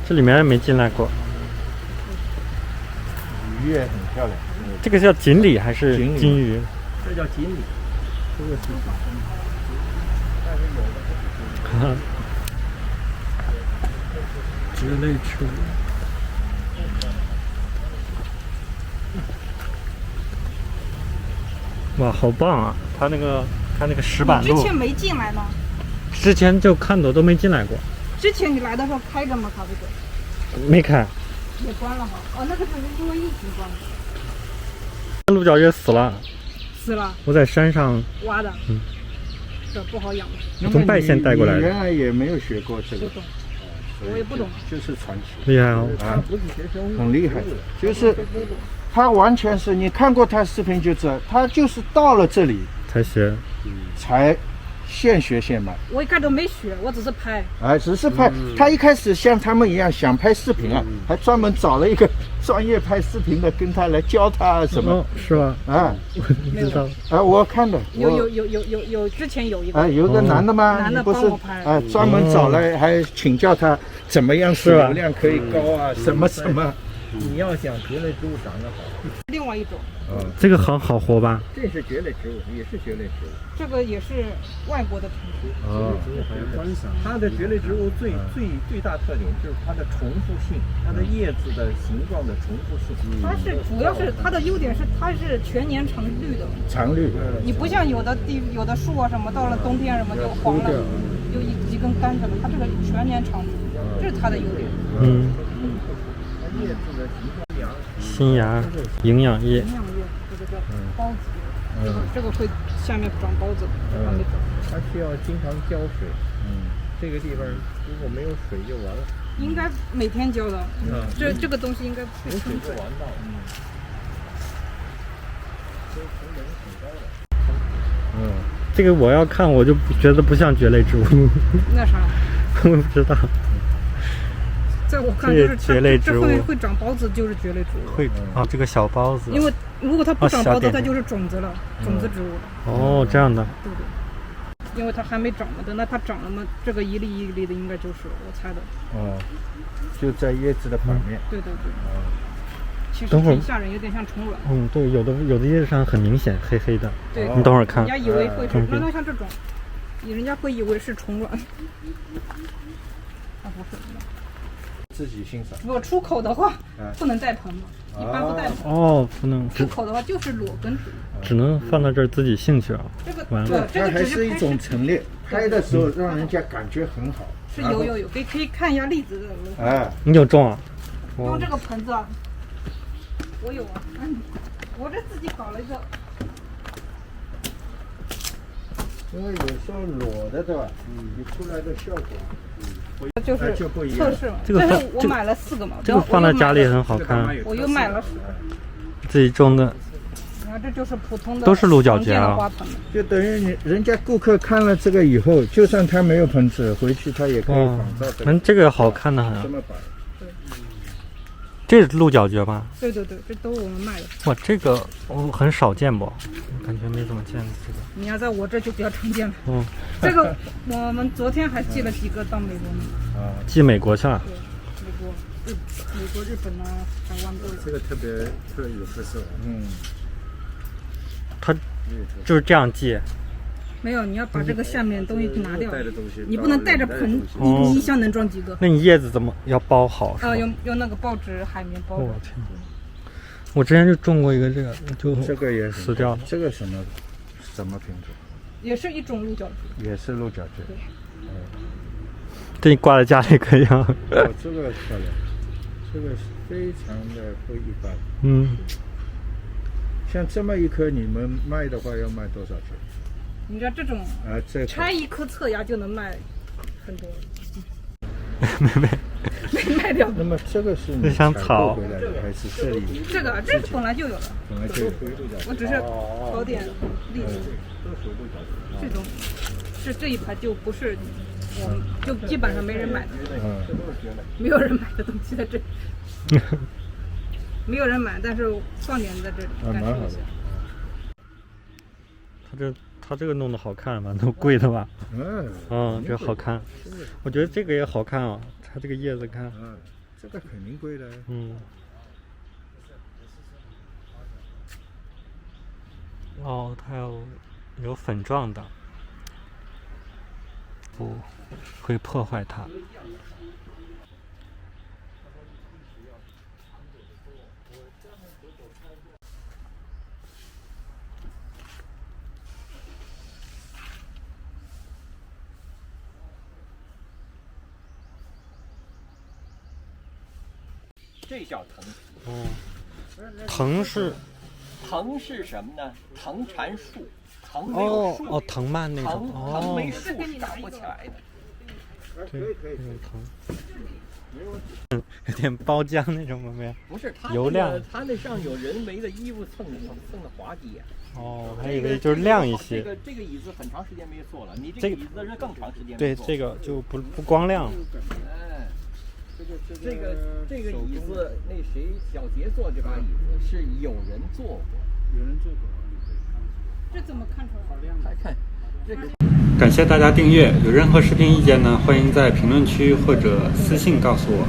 这里面没进来过。鱼也很漂亮。这个叫锦鲤还是锦鲤金鱼？这叫锦鲤，这个是。蕨类植物。哇，好棒啊！它那个看那个石板路，之前没进来吗？之前就看到都没进来过。之前你来的时候开着吗？咖啡馆没开。也关了哈。哦，那个是因为疫情关的。鹿角蕨死了。死了。我在山上挖的。这不好养。从拜县带过来的。原来也没有学过这个。不懂。我也不懂。就是传奇。厉害哦。啊，很厉害。就是他完全是你看过他视频就知道，他就是到了这里才学，才现学现卖。我一开始没学，我只是拍。哎，只是拍。他一开始像他们一样想拍视频啊，还专门找了一个专业拍视频的跟他来教他什么。哦，是吧？啊，不知道。啊，我看的。有，之前有一个。哎，有个男的吗？男的不是帮我拍。哎，专门找来还请教他怎么样使流量可以高啊，什么什么。你要想蕨类植物长得好，另外一种。这个好活吧？这是蕨类植物，也是蕨类植物。这个也是外国的品种。哦，它的蕨类植物最大特点就是它的重复性，它的叶子的形状的重复性。它是主要是它的优点是它是全年常绿的。常绿。你不像有的树啊什么，到了冬天什么就黄了，就一根干着了。它这个全年常绿，这是它的优点。嗯。新芽营养液。营养液，这个叫孢子。这个会下面长孢子。它需要经常浇水。这个地方如果没有水就完了。应该每天浇的。这个东西应该会有水就完蛋。这个我要看，我就觉得不像蕨类植物。那啥？我不知道。在我看就是蕨类植物，这会长孢子就是蕨类植物。会啊，这个小孢子。因为如果它不长孢子，它就是种子了，种子植物了。哦，这样的。对对。因为它还没长嘛，等到它长了嘛，这个一粒一粒的应该就是我猜的。哦，就在叶子的表面。对对对。其实挺吓人，有点像虫卵。对，有的叶子上很明显黑黑的。对。你等会儿看。人家以为会是，那像这种，人家会以为是虫卵。啊，不是。自己欣赏。如果出口的话，不能带盆嘛，一般不带盆。哦，不能。出口的话就是裸根植物。只能放到这儿自己兴趣啊。完了。它还是一种陈列，拍的时候让人家感觉很好。是有，可以看一下栗子的。哎，你有种啊？用这个盆子啊，我有啊，我这自己搞了一个。因为有时候裸的对吧？你出来的效果。就是测试嘛，这个我买了4个嘛，这个放在家里很好看。我又买了自己种的。你看，这就是普通的，都是鹿角蕨啊。就等于人家顾客看了这个以后，就算他没有盆子，回去他也可以仿照。这个好看的很。对。这是鹿角蕨吧？对，这都是我们卖的。哇，这个很少见不？感觉没怎么见这个。你要在我这就比较常见了。这个我们昨天还寄了几个到美国呢。寄美国去了。对，美国、日本啊、台湾都有。这个特别有特色。它就是这样寄。没有，你要把这个下面东西拿掉。你不能带着盆，你一箱能装几个？那你叶子怎么要包好？用那个报纸海绵包。我天！我之前就种过一个这个，就这个也死掉了。这个什么品种？也是一种鹿角蕨。也是鹿角蕨。这你挂在家里可以啊。这个漂亮，这个非常的不一般。像这么一棵你们卖的话要卖多少钱？你知道这种拆一颗侧芽就能卖很多。没卖掉。那么这个是你像草回来的还是这里？这本来就有了。本来就有。我只是搞点栗子。这种是这一排就不是，我们就基本上没人买的。没有人买的东西在这里。没有人买，但是放点在这里。蛮好的。它这个弄得好看蛮都贵的吧？这个好看，我觉得这个也好看啊，它这个叶子看。这个肯定贵的。哦，它有粉状的，不会破坏它。这叫藤。藤是什么呢？藤缠树，藤没有树。藤蔓那种。藤没树是长不起来的。可以。藤。有点包浆那种没有？不是，油亮。它那上有人为的衣服蹭的滑稽呀。还以为就是亮一些。这个椅子很长时间没坐了，你这个椅子是更长时间没坐。对，这个就不光亮。这个椅子，那谁小杰坐这把椅子是有人坐过，这怎么看出来？来看这个。感谢大家订阅，有任何视频意见呢，欢迎在评论区或者私信告诉我。